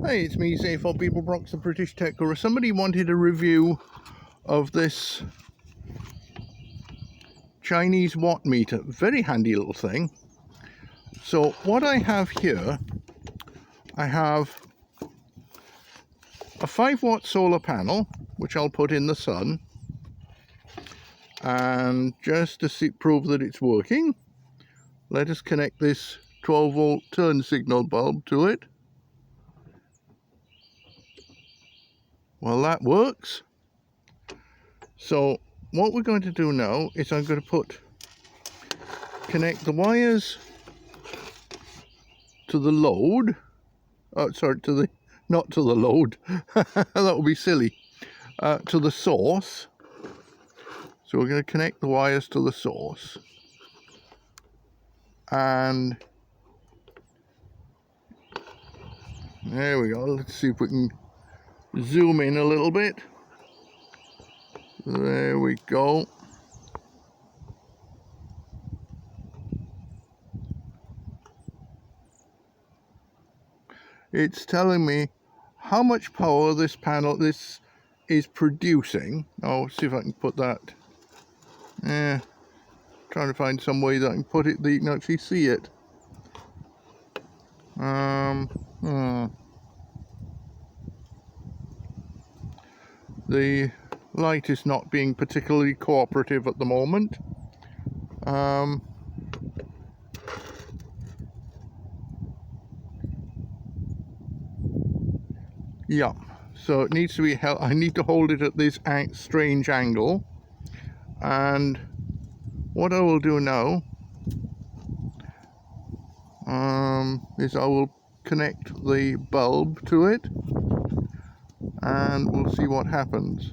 Hey, it's me, Say4People, the British Tech Guru. Somebody wanted a review of this Chinese watt meter. Very handy little thing. So what I have here, I have a 5-watt solar panel, which I'll put in the sun. And just to prove that it's working, let us connect this 12-volt turn signal bulb to it. Well, that works. So what we're going to do now is I'm going to connect the wires to the load. Oh, sorry, not to the load. That would be silly. To the source. So we're going to connect the wires to the source. And there we go. Let's see if we can zoom in a little bit. There we go. It's telling me how much power this is producing. I'll see if I can put that. Trying to find some way that I can put it that you can actually see it. The light is not being particularly cooperative at the moment. Yeah, so it needs to be held. I need to hold it at this strange angle, and what I will do now is I will connect the bulb to it and we'll see what happens.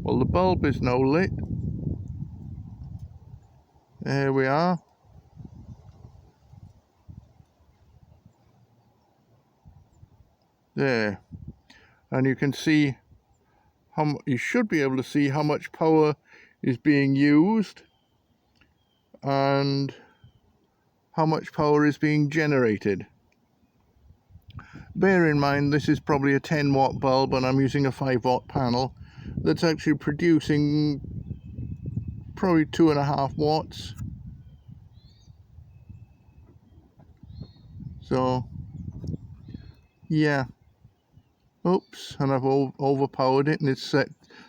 Well, the bulb is now lit. There we are. There. And you can see you should be able to see how much power is being used and how much power is being generated. Bear in mind this is probably a 10-watt bulb and I'm using a 5-watt panel that's actually producing probably 2.5 watts. So yeah. Oops, and I've overpowered it and it's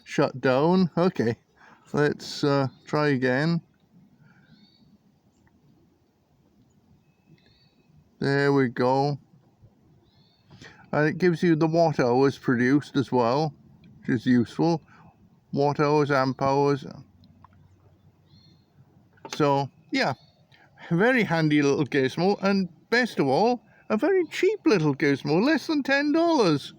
shut down. Okay, let's try again. There we go. And it gives you the watt hours produced as well, which is useful. Watt hours, amp hours. So yeah, very handy little gizmo, and best of all, a very cheap little gizmo, less than $10.